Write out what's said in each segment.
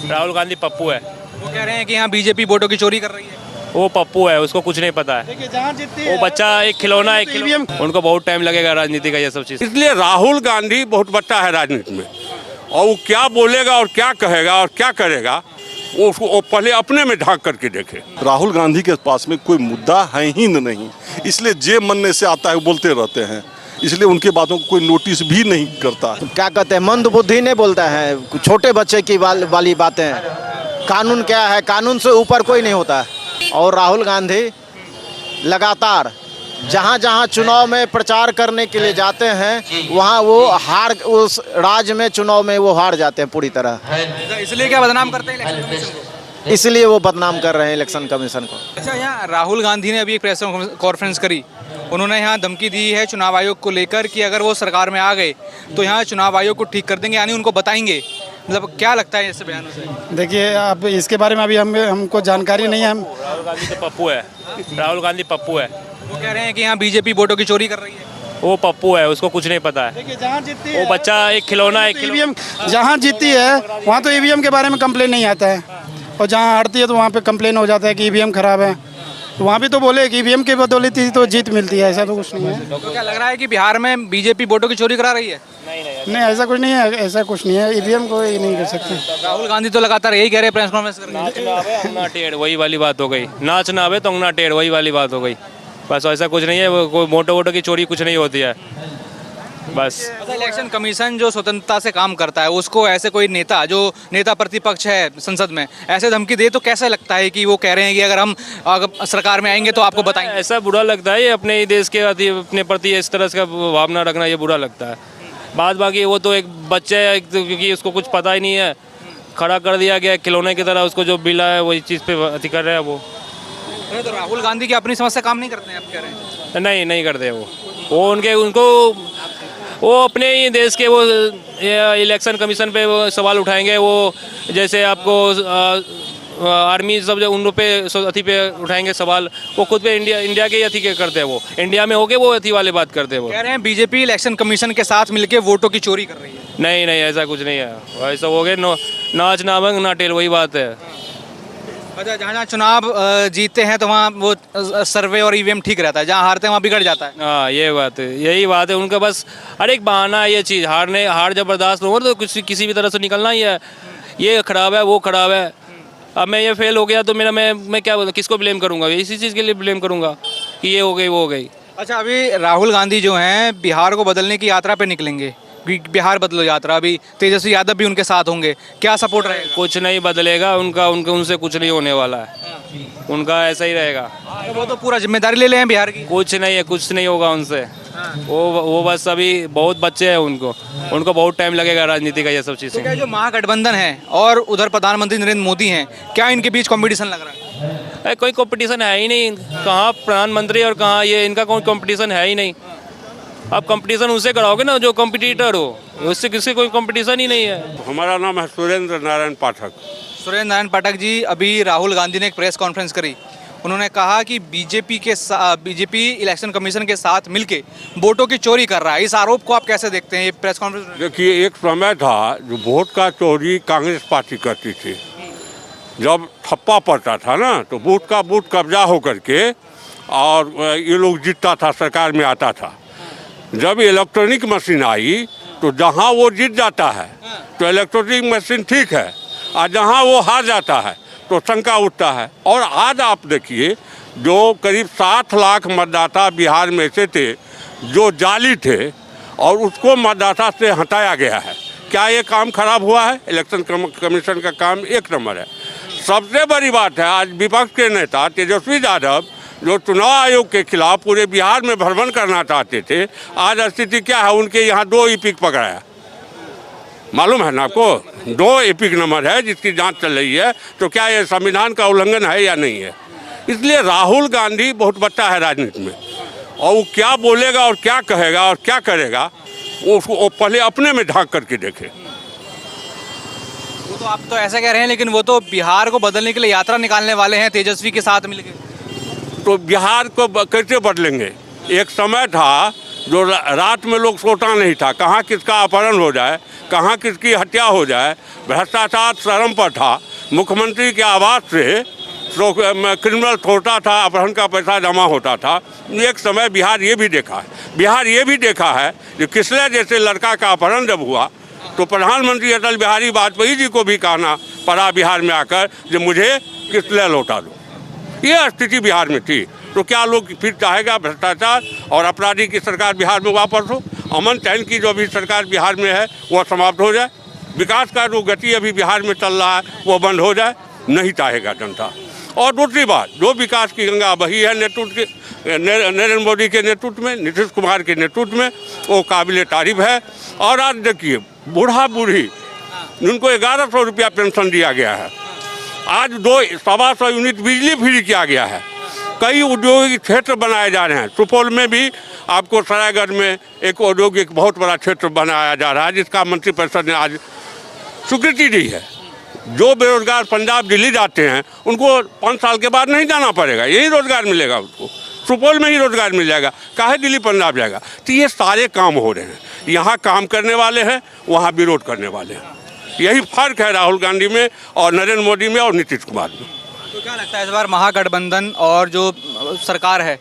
राहुल गांधी पप्पू है। वो कह रहे हैं कि यहाँ बीजेपी वोटों की चोरी कर रही है। वो पप्पू है, उसको कुछ नहीं पता है। वो बच्चा एक खिलौना उनको बहुत टाइम लगेगा राजनीति का ये सब चीज़। इसलिए राहुल गांधी बहुत बच्चा है राजनीति में, और वो क्या बोलेगा और क्या कहेगा और क्या करेगा वो पहले अपने में झांक करके देखे। राहुल गांधी के पास में कोई मुद्दा है ही नहीं, इसलिए जे मन से आता है वो बोलते रहते हैं, इसलिए उनके बातों को कोई नोटिस भी नहीं करता। क्या कहते हैं, मंद बुद्धि नहीं बोलता है, छोटे बच्चे की वाली बातें। कानून क्या है, कानून से ऊपर कोई नहीं होता है। और राहुल गांधी लगातार जहाँ जहाँ चुनाव में प्रचार करने के लिए जाते हैं वहाँ वो उस राज्य में चुनाव में वो हार जाते हैं पूरी तरह। इसलिए क्या बदनाम करते हैं इलेक्शन कमीशन को? इसलिए वो बदनाम कर रहे हैं इलेक्शन कमीशन को। अच्छा, यहाँ राहुल गांधी ने अभी एक प्रेस कॉन्फ्रेंस करी। उन्होंने यहाँ धमकी दी है चुनाव आयोग को लेकर कि अगर वो सरकार में आ गए तो यहाँ चुनाव आयोग को ठीक कर देंगे, यानी उनको बताएंगे। मतलब क्या लगता है ऐसे बयानों से? देखिए, अब इसके बारे में अभी हमको जानकारी नहीं है। राहुल गांधी तो पप्पू है। राहुल गांधी पप्पू है। वो कह रहे हैं कि यहाँ बीजेपी वोटों की चोरी कर रही है। वो पप्पू है, उसको कुछ नहीं पता है। देखिए, जहाँ जीतती वो बच्चा एक खिलौना ईवीएम जहाँ जीतती है वहाँ तो ईवीएम के बारे में कंप्लेन नहीं आता है, और जहाँ हारती है तो वहाँ पे कंप्लेन हो जाता है कि ईवीएम खराब है। तो वहाँ भी तो बोले कि ईवीएम के बदौलत ही तो जीत मिलती है, ऐसा तो कुछ नहीं है। तो क्या लग रहा है कि बिहार में बीजेपी वोटों की चोरी करा रही है? नहीं, ऐसा कुछ नहीं है, ऐसा कुछ नहीं है। ईवीएम को ये नहीं कर सकते। राहुल गांधी तो लगातार यही कह रहे हैं प्रेस कॉन्फ्रेंस कर नाचना आवे अंगना टेढ़, वही वाली बात हो गई। नाचना आवे तो अंगना टेढ़, वही वाली बात हो गई। बस ऐसा कुछ नहीं है, कोई मोटो की चोरी कुछ नहीं होती है बस। इलेक्शन कमीशन जो स्वतंत्रता से काम करता है उसको ऐसे कोई नेता जो नेता प्रतिपक्ष है संसद में ऐसे धमकी दे तो कैसे लगता है कि वो कह रहे हैं कि अगर सरकार में आएंगे तो आपको बताएंगे? ऐसा बुरा लगता है, ये अपने ही देश के अपने प्रति इस तरह का भावना रखना ये बुरा लगता है। बात बाकी वो तो एक बच्चा है, क्योंकि उसको कुछ पता ही नहीं है, खड़ा कर दिया गया खिलौने की तरह, उसको जो मिला है वही चीज़ पे अति कर रहे हैं वो। तो राहुल गांधी की अपनी समझ से काम नहीं करते हैं, आप कह रहे हैं? नहीं करते वो वो अपने ही देश के वो इलेक्शन कमीशन पे वो सवाल उठाएंगे। वो जैसे आपको आर्मी सब जो उन पे अथी पे उठाएंगे सवाल, वो खुद पे इंडिया के ही अथी के करते हैं। वो इंडिया में होके वो अथी वाले बात करते हैं। वो कह रहे हैं बीजेपी इलेक्शन कमीशन के साथ मिलके वोटों की चोरी कर रही है। नहीं, ऐसा कुछ नहीं है। ऐसा हो गया नाच ना भंग ना टेल, वही बात है। अच्छा, जहाँ चुनाव जीतते हैं तो वहाँ वो सर्वे और ईवीएम ठीक रहता है, जहाँ हारते हैं वहाँ बिगड़ जाता है। हाँ, ये बात है, यही बात है उनका। बस हर एक बहाना है ये चीज़, हार जब बर्दाश्त हो तो किसी भी तरह से निकलना ही है। ये खराब है, वो खराब है। अब मैं ये फेल हो गया तो मैं क्या बोलूँ, किसको ब्लेम करूँगा? इसी चीज़ के लिए ब्लेम करूँगा कि ये हो गई वो हो गई। अच्छा, अभी राहुल गांधी जो हैं बिहार को बदलने की यात्रा पे निकलेंगे, बिहार बदलो यात्रा। अभी तेजस्वी यादव भी उनके साथ होंगे, क्या सपोर्ट रहेगा? कुछ नहीं बदलेगा उनसे कुछ नहीं होने वाला है। उनका ऐसा ही रहेगा। तो वो तो पूरा जिम्मेदारी ले लें बिहार की। कुछ नहीं होगा उनसे। वो बस अभी बहुत बच्चे हैं, उनको बहुत टाइम लगेगा राजनीति का ये सब चीज़ें। तो जो महागठबंधन है और उधर प्रधानमंत्री नरेंद्र मोदी हैं, क्या इनके बीच कंपटीशन लग रहा है? कोई कंपटीशन है ही नहीं। कहाँ प्रधानमंत्री और कहाँ ये, इनका कोई कंपटीशन है ही नहीं। आप कंपटीशन उससे कराओगे ना जो कंपटीटर हो, उससे किसी कोई कंपटीशन ही नहीं है। हमारा नाम है सुरेंद्र नारायण पाठक। सुरेंद्र नारायण पाठक जी, अभी राहुल गांधी ने एक प्रेस कॉन्फ्रेंस करी। उन्होंने कहा कि बीजेपी इलेक्शन कमीशन के साथ मिलके वोटों की चोरी कर रहा है। इस आरोप को आप कैसे देखते हैं? ये प्रेस कॉन्फ्रेंस देखिए, एक समय था जो वोट का चोरी कांग्रेस पार्टी करती थी। जब ठप्पा पड़ता था ना तो बूथ का बूथ कब्जा होकर के और ये लोग जीतता था, सरकार में आता था। जब इलेक्ट्रॉनिक मशीन आई तो जहां वो जीत जाता है तो इलेक्ट्रॉनिक मशीन ठीक है, और जहां वो हार जाता है तो शंका उठता है। और आज आप देखिए, जो करीब 7 लाख मतदाता बिहार में से थे जो जाली थे, और उसको मतदाता से हटाया गया है। क्या ये काम खराब हुआ है? इलेक्शन कमीशन का काम एक नंबर है। सबसे बड़ी बात है, आज विपक्ष के नेता तेजस्वी यादव जो चुनाव आयोग के खिलाफ पूरे बिहार में भ्रमण करना चाहते थे, आज स्थिति क्या है? उनके यहाँ 2 एपिक पकड़ाया, मालूम है ना आपको? 2 एपिक नंबर है जिसकी जांच चल रही है। तो क्या ये संविधान का उल्लंघन है या नहीं है? इसलिए राहुल गांधी बहुत बच्चा है राजनीति में, और वो क्या बोलेगा और क्या कहेगा और क्या करेगा वो पहले अपने में झांक करके देखे। वो तो आप तो ऐसा कह रहे हैं, लेकिन वो तो बिहार को बदलने के लिए यात्रा निकालने वाले हैं तेजस्वी के साथ मिलकर। तो बिहार को कैसे बदलेंगे? एक समय था जो रात में लोग सोता नहीं था, कहाँ किसका अपहरण हो जाए, कहाँ किसकी हत्या हो जाए, भ्रष्टाचार चरम पर था। मुख्यमंत्री के आवास से तो क्रिमिनल छोड़ता था, अपहरण का पैसा जमा होता था। एक समय बिहार ये भी देखा है, बिहार ये भी देखा है कि किसले जैसे लड़का का अपहरण जब हुआ तो प्रधानमंत्री अटल बिहारी वाजपेयी जी को भी कहना पड़ा बिहार में आकर कि मुझे किसले लौटा दो। ये स्थिति बिहार में थी। तो क्या लोग फिर चाहेगा भ्रष्टाचार और अपराधी की सरकार बिहार में वापस हो? अमन चैन की जो भी सरकार बिहार में है वह समाप्त हो जाए, विकास का जो गति अभी बिहार में चल रहा है वो बंद हो जाए, नहीं चाहेगा जनता। और दूसरी बात, जो विकास की गंगा बही है नरेंद्र मोदी के नेतृत्व में, नीतीश कुमार के नेतृत्व में, वो काबिल तारीफ है। और आज देखिए बूढ़ा बूढ़ी उनको 1100 रुपया पेंशन दिया गया है, आज 200 यूनिट बिजली फ्री किया गया है, कई औद्योगिक क्षेत्र बनाए जा रहे हैं। सुपौल में भी आपको सरायगढ़ में एक औद्योगिक बहुत बड़ा क्षेत्र बनाया जा रहा है जिसका मंत्रिपरिषद ने आज स्वीकृति दी है। जो बेरोजगार पंजाब दिल्ली जाते हैं उनको 5 साल के बाद नहीं जाना पड़ेगा, यही रोजगार मिलेगा उसको, सुपौल में ही रोजगार मिल जाएगा, काहे दिल्ली पंजाब जाएगा। तो ये सारे काम हो रहे हैं, यहाँ काम करने वाले हैं, वहाँ विरोध करने वाले हैं। यही फर्क है राहुल गांधी में और नरेंद्र मोदी में और नीतीश कुमार में। तो क्या लगता है इस बार महागठबंधन और जो सरकार है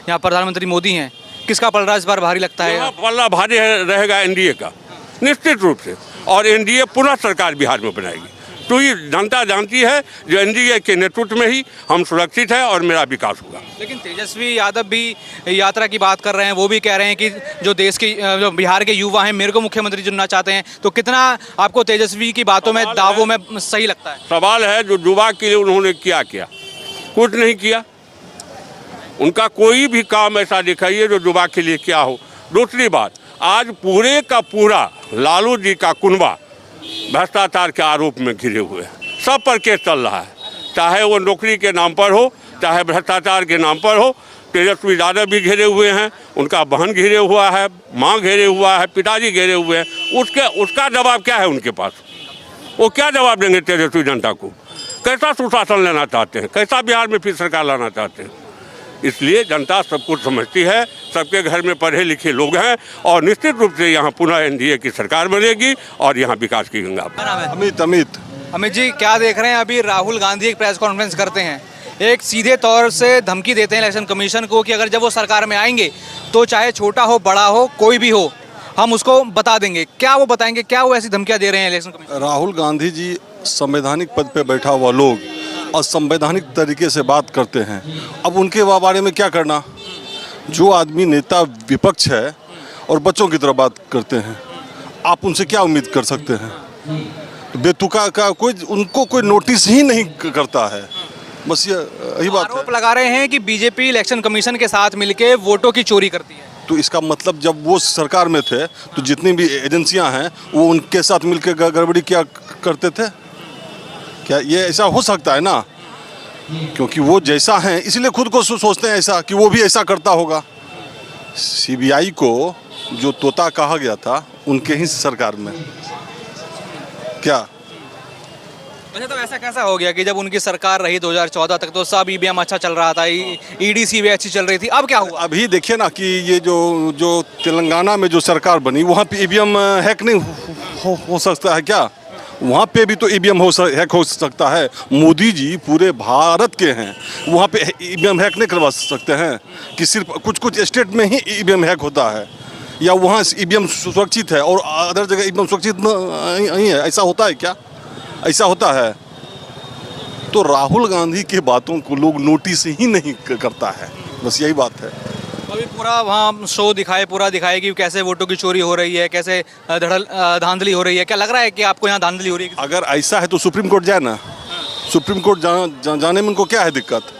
यहाँ प्रधानमंत्री मोदी हैं, किसका पलड़ा इस बार भारी लगता है? पल्ला भारी रहेगा एनडीए का निश्चित रूप से, और एनडीए पुनः सरकार बिहार में बनाएगी। तो ये जनता जानती है जो एनडीए के नेतृत्व में ही हम सुरक्षित है और मेरा विकास होगा। लेकिन तेजस्वी यादव भी यात्रा की बात कर रहे हैं, वो भी कह रहे हैं कि जो देश के जो बिहार के युवा हैं मेरे को मुख्यमंत्री चुनना चाहते हैं। तो कितना आपको तेजस्वी की बातों में दावों में सही लगता है? सवाल है जो युवा के लिए उन्होंने क्या किया? कुछ नहीं किया। उनका कोई भी काम ऐसा दिखाइए जो युवा के लिए क्या हो। दूसरी बात, आज पूरे का पूरा लालू जी का कुनबा भ्रष्टाचार के आरोप में घिरे हुए हैं, सब पर केस चल रहा है, चाहे वो नौकरी के नाम पर हो, चाहे भ्रष्टाचार के नाम पर हो। तेजस्वी यादव भी घिरे हुए हैं, उनका बहन घिरे हुआ है, माँ घिरे हुआ है, पिताजी घिरे हुए हैं। उसका जवाब क्या है उनके पास? वो क्या जवाब देंगे तेजस्वी जनता को? कैसा सुशासन लेना चाहते हैं, कैसा बिहार में फिर सरकार लाना चाहते हैं? इसलिए जनता सब कुछ समझती है, सबके घर में पढ़े लिखे लोग हैं और निश्चित रूप से यहाँ पुनः एनडीए की सरकार बनेगी और यहाँ विकास की गंगा। अमित जी, क्या देख रहे हैं? अभी राहुल गांधी एक प्रेस कॉन्फ्रेंस करते हैं, एक सीधे तौर से धमकी देते हैं इलेक्शन कमीशन को कि अगर जब वो सरकार में आएंगे तो चाहे छोटा हो बड़ा हो कोई भी हो हम उसको बता देंगे। क्या वो बताएंगे? क्या वो ऐसी धमकियां दे रहे हैं इलेक्शन कमीशन? राहुल गांधी जी संवैधानिक पद पे बैठा हुआ लोग असंवैधानिक तरीके से बात करते हैं। अब उनके बारे में क्या करना? जो आदमी नेता विपक्ष है और बच्चों की तरह बात करते हैं, आप उनसे क्या उम्मीद कर सकते हैं? बेतुका का उनको कोई नोटिस ही नहीं करता है, बस यही बात है। आरोप लगा रहे हैं कि बीजेपी इलेक्शन कमीशन के साथ मिलकर वोटों की चोरी करती है। तो इसका मतलब जब वो सरकार में थे तो जितनी भी एजेंसियां हैं वो उनके साथ मिलकर गड़बड़ी क्या करते थे? क्या ये ऐसा हो सकता है ना? क्योंकि वो जैसा है इसलिए खुद को सोचते हैं ऐसा कि वो भी ऐसा करता होगा। सीबीआई को जो तोता कहा गया था उनके ही सरकार में क्या? अच्छा, तो ऐसा कैसा हो गया कि जब उनकी सरकार रही 2014 तक तो सब ईवीएम अच्छा चल रहा था, ईडी सीबीआई अच्छी चल रही थी, अब क्या हुआ? अभी देखिए ना कि ये जो तेलंगाना में जो सरकार बनी वहाँ पे ईवीएम हैक नहीं हो सकता है क्या? वहाँ पे भी तो ईवीएम हैक हो सकता है। मोदी जी पूरे भारत के हैं, वहाँ पे ईवीएम हैक नहीं करवा सकते हैं कि सिर्फ कुछ स्टेट में ही ईवीएम हैक होता है या वहाँ ईवीएम सुरक्षित है और अदर जगह ईवीएम सुरक्षित नहीं है? ऐसा होता है क्या? ऐसा होता है? तो राहुल गांधी की बातों को लोग नोटिस ही नहीं करता है, बस यही बात है। अभी पूरा वहाँ शो पूरा दिखाए कि कैसे वोटों की चोरी हो रही है, कैसे धांधली हो रही है। क्या लग रहा है कि आपको यहाँ धांधली हो रही है? अगर ऐसा है तो सुप्रीम कोर्ट जाए ना। सुप्रीम कोर्ट जाने में उनको क्या है दिक्कत?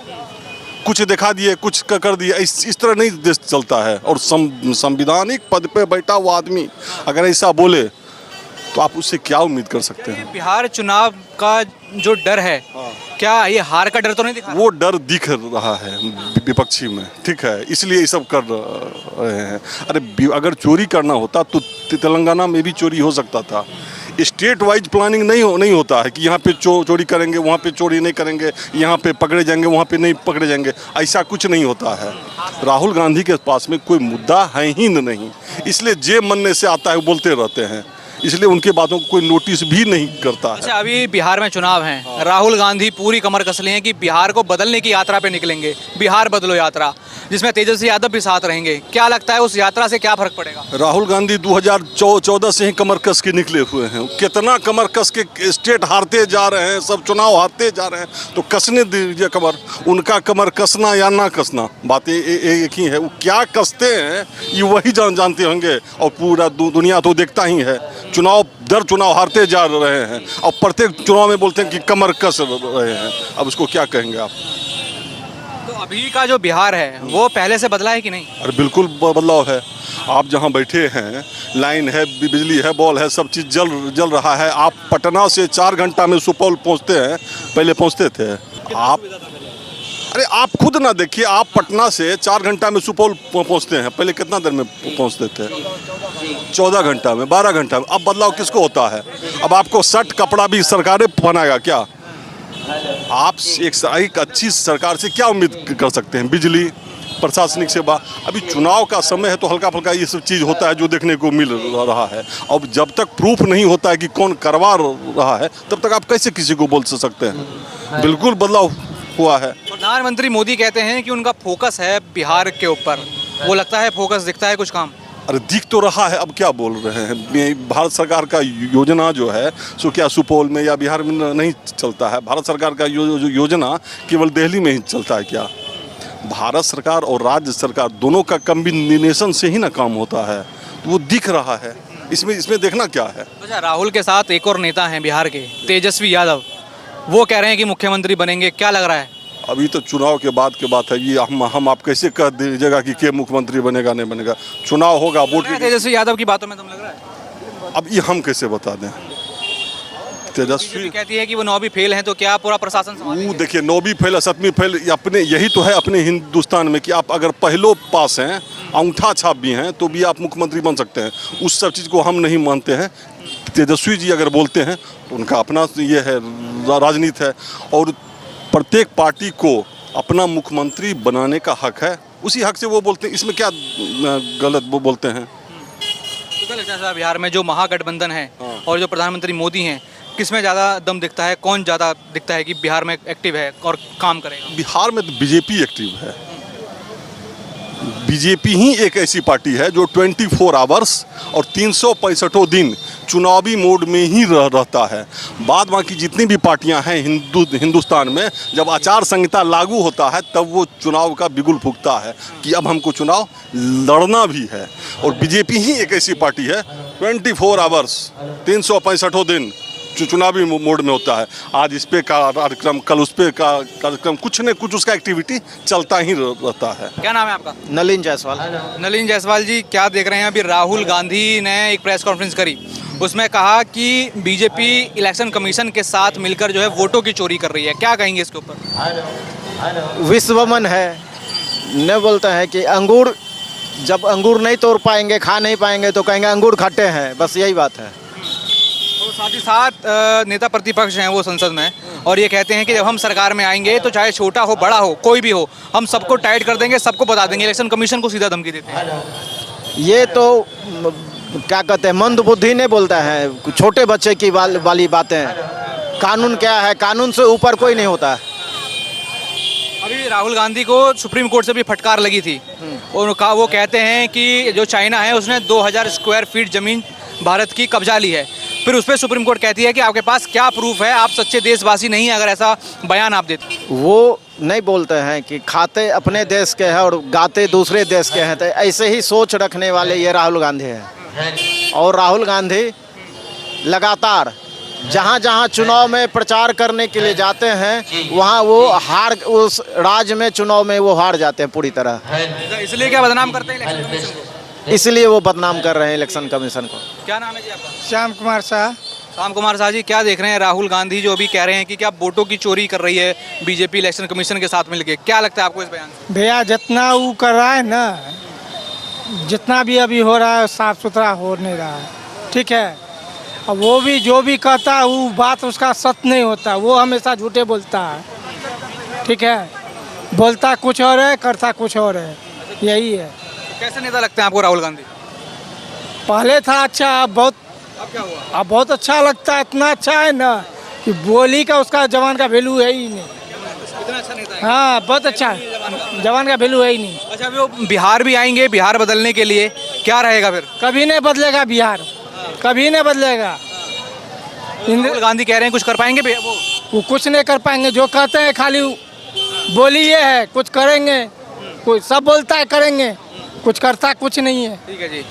कुछ दिखा दिए, कुछ कर दिए, इस तरह नहीं देश चलता है। और संविधानिक पद पे बैठा हुआ आदमी अगर ऐसा बोले तो आप उससे क्या उम्मीद कर सकते हैं? बिहार चुनाव का जो डर है, क्या ये हार का डर तो नहीं दिखा? वो डर दिख रहा है विपक्षी में, ठीक है, इसलिए ये सब कर रहे हैं। अरे अगर चोरी करना होता तो तेलंगाना में भी चोरी हो सकता था, स्टेट वाइज प्लानिंग नहीं होता है कि यहाँ पे चोरी करेंगे, वहाँ पे चोरी नहीं करेंगे, यहाँ पे पकड़े जाएंगे, वहाँ पे नहीं पकड़े जाएंगे, ऐसा कुछ नहीं होता है। राहुल गांधी के पास में कोई मुद्दा है ही नहीं, इसलिए जे मन से आता है वो बोलते रहते हैं, इसलिए उनके बातों को कोई नोटिस भी नहीं करता है। अच्छा, अभी बिहार में चुनाव हैं, राहुल गांधी पूरी कमर कस लिए हैं कि बिहार को बदलने की यात्रा पे निकलेंगे, बिहार बदलो यात्रा, जिसमें तेजस्वी यादव भी साथ रहेंगे। क्या लगता है उस यात्रा से क्या फर्क पड़ेगा? राहुल गांधी 2014 से ही कमर कस के निकले हुए हैं, कितना कमर कस के स्टेट हारते जा रहे हैं, सब चुनाव हारते जा रहे हैं, तो कसने दीजिए कमर। उनका कमर कसना या ना कसना बात एक ही है, वो क्या कसते हैं ये वही जानते होंगे, और पूरा दुनिया तो देखता ही है। चुनाव दर चुनाव हारते जा रहे हैं और प्रत्येक चुनाव में बोलते हैं कि कमर कस रहे हैं, अब उसको क्या कहेंगे आप? तो अभी का जो बिहार है वो पहले से बदला है कि नहीं? अरे बिल्कुल बदलाव है। आप जहाँ बैठे हैं, लाइन है, बिजली है, बॉल है, सब चीज़ जल रहा है। आप पटना से 4 घंटा में सुपौल पहुँचते हैं, पहले पहुँचते थे आप? अरे आप खुद ना देखिए, आप पटना से 4 घंटा में सुपौल पहुँचते हैं, पहले कितना देर में पहुँचते थे? 14 घंटा में, 12 घंटा में। अब बदलाव किसको होता है? अब आपको शर्ट कपड़ा भी सरकारें पहनाएगा क्या? आप एक अच्छी सरकार से क्या उम्मीद कर सकते हैं? बिजली, प्रशासनिक सेवा। अभी चुनाव का समय है तो हल्का फुल्का ये सब चीज़ होता है जो देखने को मिल रहा है। अब जब तक प्रूफ नहीं होता है कि कौन करवा रहा है, तब तक आप कैसे किसी को बोल सकते हैं? बिल्कुल बदलाव हुआ है। प्रधानमंत्री मोदी कहते हैं कि उनका फोकस है बिहार के ऊपर, वो लगता है फोकस दिखता है कुछ काम? अरे दिख तो रहा है, अब क्या बोल रहे हैं? भारत सरकार का योजना जो है सो क्या सुपौल में या बिहार में नहीं चलता है? भारत सरकार का योजना केवल दिल्ली में ही चलता है क्या? भारत सरकार और राज्य सरकार दोनों का कॉम्बिनेशन से ही ना काम होता है, तो वो दिख रहा है। इसमें देखना क्या है? अच्छा, राहुल के साथ एक और नेता हैं बिहार के, तेजस्वी यादव, वो कह रहे हैं कि मुख्यमंत्री बनेंगे, क्या लग रहा है? अभी तो चुनाव के बाद की बात है, ये हम आप कैसे कह दीजिएगा कि के मुख्यमंत्री बनेगा नहीं बनेगा? चुनाव होगा, वोट। तेजस्वी यादव की बातों में तुम लग रहा है? अब ये हम कैसे बता दें? तेजस्वी कहती है कि वो 9वीं फेल हैं, तो क्या पूरा प्रशासन संभालेंगे? देखिए, 9वीं फेल 7वीं फेल अपने यही तो है अपने हिंदुस्तान में कि आप अगर पहलो पास हैं, अंगूठा छाप भी हैं, तो भी आप मुख्यमंत्री बन सकते हैं। उस सब चीज़ को हम नहीं मानते हैं। तेजस्वी जी अगर बोलते हैं तो उनका अपना ये है, राजनीति है, और प्रत्येक पार्टी को अपना मुख्यमंत्री बनाने का हक है, उसी हक से वो बोलते हैं। इसमें क्या गलत वो बोलते हैं? तो क्या लगता है साहब, बिहार में जो महागठबंधन है और जो प्रधानमंत्री मोदी हैं, किसमें ज़्यादा दम दिखता है? कौन ज़्यादा दिखता है कि बिहार में एक्टिव है और काम करेगा? बिहार में तो बीजेपी एक्टिव है। बीजेपी ही एक ऐसी पार्टी है जो 24 आवर्स और 365 दिन चुनावी मोड में ही रहता है। बाद बाकी जितनी भी पार्टियां हैं हिंदुस्तान में, जब आचार संहिता लागू होता है तब वो चुनाव का बिगुल फूंकता है कि अब हमको चुनाव लड़ना भी है। और बीजेपी ही एक ऐसी पार्टी है 24 आवर्स 365 दिन चुनावी मोड में होता है। आज इस पे कार्यक्रम, कल उस पे का कार्यक्रम, कुछ न कुछ उसका एक्टिविटी चलता ही रहता है। क्या नाम है आपका? नलिन जायसवाल। नलिन जायसवाल जी, क्या देख रहे हैं? अभी राहुल गांधी ने एक प्रेस कॉन्फ्रेंस करी, उसमें कहा कि बीजेपी इलेक्शन कमीशन के साथ मिलकर जो है वोटों की चोरी कर रही है, क्या कहेंगे इसके ऊपर? विश्वमन है, न बोलते हैं कि अंगूर, जब अंगूर नहीं तोड़ पाएंगे, खा नहीं पाएंगे, तो कहेंगे अंगूर खट्टे हैं, बस यही बात है। तो साथ ही साथ नेता प्रतिपक्ष हैं वो संसद में, और ये कहते हैं कि जब हम सरकार में आएंगे तो चाहे छोटा हो बड़ा हो कोई भी हो, हम सबको टाइट कर देंगे, सबको बता देंगे। इलेक्शन कमीशन को सीधा धमकी देते हैं। ये तो क्या कहते हैं, मंद बुद्धि नहीं बोलता है, छोटे बच्चे की वाली बातें। कानून क्या है? कानून से ऊपर कोई नहीं होता। अभी राहुल गांधी को सुप्रीम कोर्ट से भी फटकार लगी थी, और वो कहते हैं कि जो चाइना है उसने 2000 स्क्वायर फीट ज़मीन भारत की कब्जा ली है। फिर उस पर सुप्रीम कोर्ट कहती है कि आपके पास क्या प्रूफ है, आप सच्चे देशवासी नहीं अगर ऐसा बयान आप देते। वो नहीं बोलते हैं कि खाते अपने देश के हैं और गाते दूसरे देश के हैं, तो ऐसे ही सोच रखने वाले ये राहुल गांधी हैं। और राहुल गांधी लगातार जहाँ जहाँ चुनाव में प्रचार करने के लिए जाते हैं, वहाँ वो उस राज्य में चुनाव में वो हार जाते हैं पूरी तरह। इसलिए क्या बदनाम करते हैं इलेक्शन कमीशन को? इसलिए वो बदनाम कर रहे हैं इलेक्शन कमीशन को। क्या नाम है जी आपका? श्याम कुमार शाह। श्याम कुमार शाह जी, क्या देख रहे हैं? राहुल गांधी जो अभी कह रहे हैं कि क्या वोटों की चोरी कर रही है बीजेपी इलेक्शन कमीशन के साथ मिलकर, क्या लगता है आपको इस बयान से? भैया, जितना वो कर रहा है ना, जितना भी अभी हो रहा है साफ सुथरा हो नहीं रहा है, ठीक है। अब वो भी जो भी कहता है वो बात उसका सत्य नहीं होता, वो हमेशा झूठे बोलता है, ठीक है। बोलता कुछ और है, करता कुछ और है, यही है। कैसे नेता लगते हैं आपको राहुल गांधी? पहले था अच्छा, अब क्या हुआ? अब बहुत अच्छा लगता है, इतना अच्छा है ना कि बोली का उसका जवान का वैल्यू है ही नहीं। इतना अच्छा नेता है। हाँ बहुत अच्छा है, जवान का वैल्यू है ही नहीं। अच्छा, अभी वो बिहार भी आएंगे, बिहार बदलने के लिए क्या रहेगा फिर? कभी नहीं बदलेगा बिहार, कभी नहीं बदलेगा। राहुल गांधी कह रहे हैं कुछ कर पाएंगे वो कुछ नहीं कर पाएंगे, जो कहते हैं खाली बोली ये है, कुछ करेंगे, कोई सब बोलता है करेंगे, कुछ करता कुछ नहीं है। ठीक है जी।